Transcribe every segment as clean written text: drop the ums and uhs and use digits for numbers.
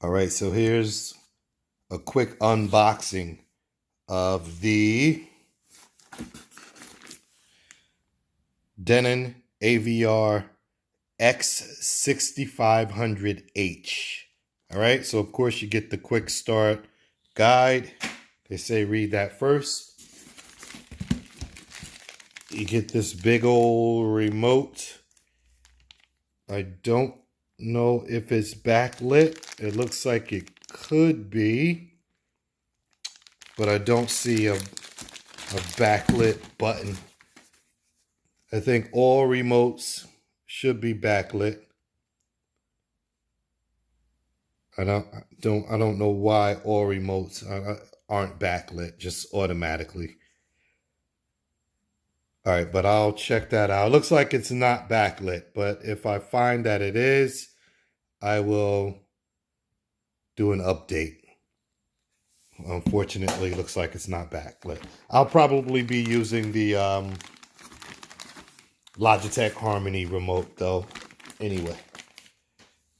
All right, so here's a quick unboxing of the Denon AVR-X6500H. All right, so of course you get the quick start guide. They say read that first. You get this big old remote. I don't know if it's backlit. It looks like it could be, but I don't see a backlit button. I think all remotes should be backlit. I don't know why all remotes aren't backlit just automatically. All right, but I'll check that out. It looks like it's not backlit, but if I find that it is, I will do an update. Unfortunately, it looks like it's not backlit. I'll probably be using the Logitech Harmony remote though. Anyway,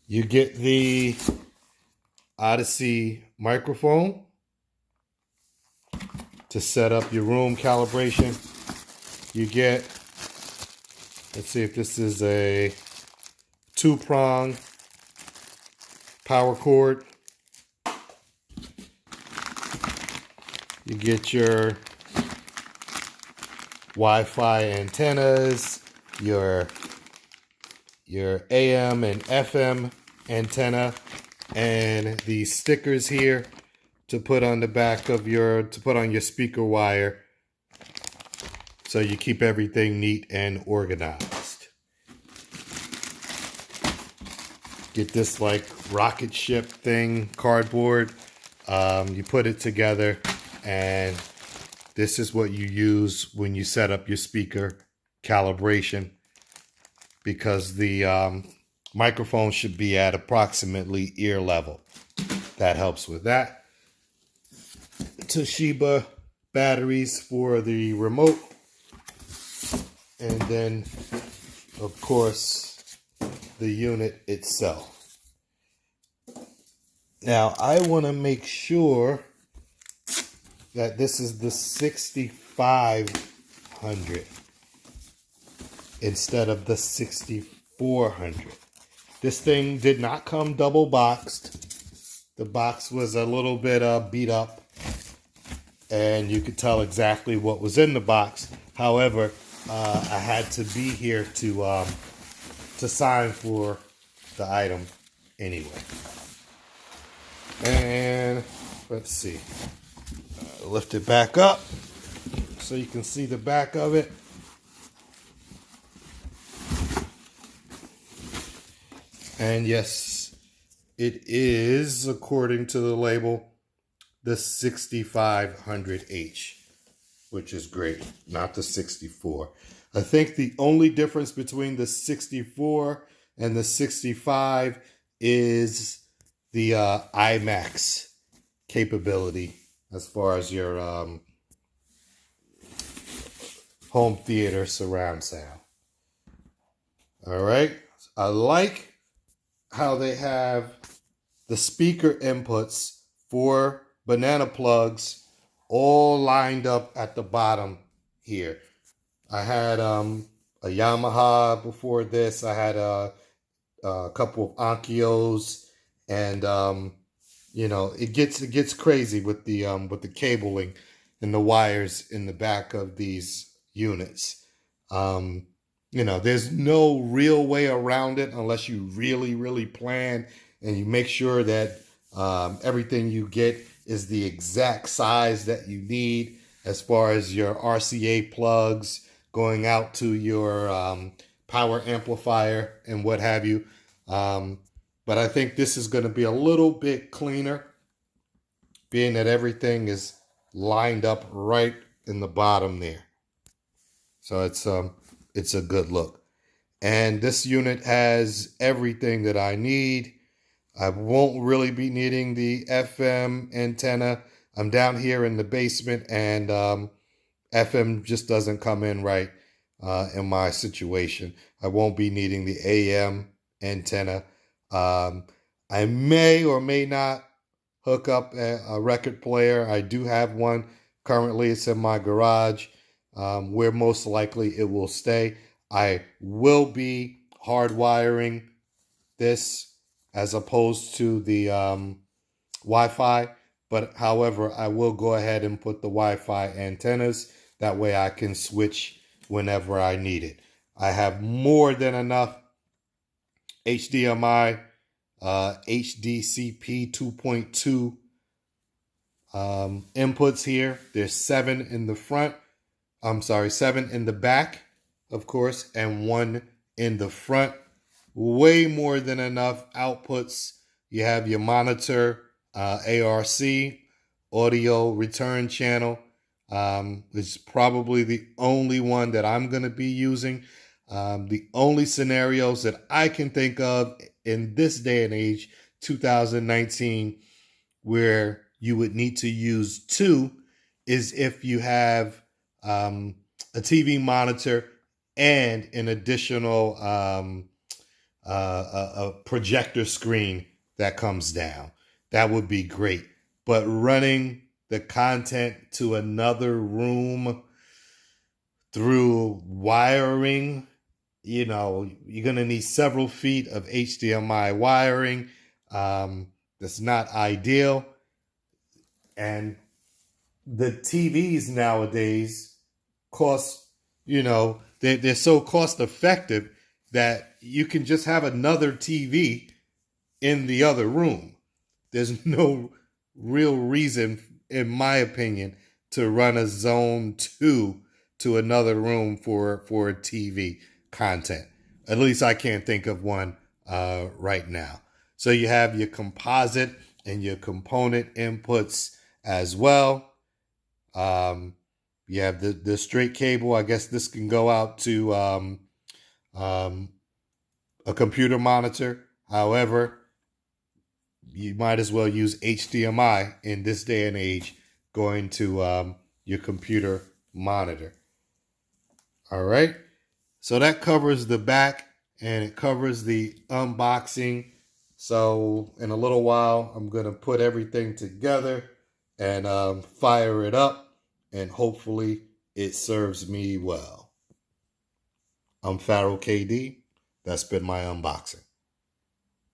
you get the Odyssey microphone to set up your room calibration. You get, let's see if this is a 2-prong power cord. You get your Wi-Fi antennas, your AM and FM antenna, and these stickers here to put on the back of your speaker wire, so you keep everything neat and organized. Get this like rocket ship thing, cardboard. You put it together, and this is what you use when you set up your speaker calibration, because the microphone should be at approximately ear level. That helps with that. Toshiba batteries for the remote. And then, of course, the unit itself. Now, I want to make sure that this is the 6500 instead of the 6400. This thing did not come double boxed. The box was a little bit beat up, and you could tell exactly what was in the box. However, I had to be here to sign for the item anyway. And let's see. Lift it back up so you can see the back of it. And yes, it is, according to the label, the 6500H, which is great, not the 64. I think the only difference between the 64 and the 65 is the IMAX capability as far as your home theater surround sound. All right, I like how they have the speaker inputs for banana plugs all lined up at the bottom here. I had a Yamaha before this. I had a couple of Onkios, and you know, it gets crazy with the cabling and the wires in the back of these units. You know, there's no real way around it unless you really plan and you make sure that everything you get is the exact size that you need, as far as your RCA plugs going out to your power amplifier and what have you. But I think this is going to be a little bit cleaner, being that everything is lined up right in the bottom there. So it's a good look. And this unit has everything that I need. I won't really be needing the FM antenna. I'm down here in the basement, and FM just doesn't come in right in my situation. I won't be needing the AM antenna. I may or may not hook up a record player. I do have one currently. It's in my garage, where most likely it will stay. I will be hardwiring this as opposed to the Wi-Fi, but however, I will go ahead and put the Wi-Fi antennas. That way I can switch whenever I need it. I have more than enough HDMI, HDCP 2.2 inputs here. There's 7 in the front. 7 in the back, of course, and 1 in the front. Way more than enough outputs. You have your monitor, ARC, audio return channel. It's probably the only one that I'm going to be using. The only scenarios that I can think of in this day and age, 2019, where you would need to use 2 is if you have a TV monitor and an additional a projector screen that comes down. That would be great. But running the content to another room through wiring, you're going to need several feet of HDMI wiring. That's not ideal. And the TVs nowadays cost, they're so cost effective that you can just have another TV in the other room. There's no real reason, in my opinion, to run a Zone 2 to another room for TV content. At least I can't think of one right now. So you have your composite and your component inputs as well. You have the straight cable. I guess this can go out to a computer monitor. However, you might as well use HDMI in this day and age going to your computer monitor. All right. So that covers the back and it covers the unboxing. So in a little while, I'm going to put everything together and fire it up, and hopefully it serves me well. I'm Pharaoh KD. That's been my unboxing.